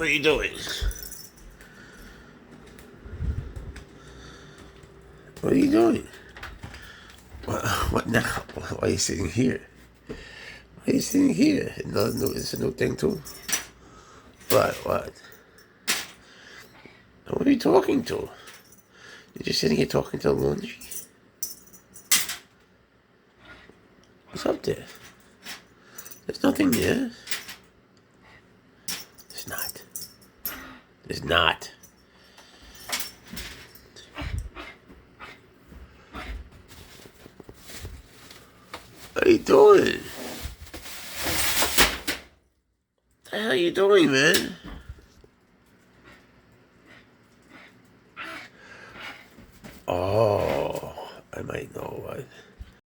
What are you doing? What are you doing? What now? Why are you sitting here? Why are you sitting here? No, it's a new thing too. What? Who are you talking to? You're just sitting here talking to the laundry? What's up there? There's nothing there. There's not. There's not. What are you doing? What the hell are you doing, man?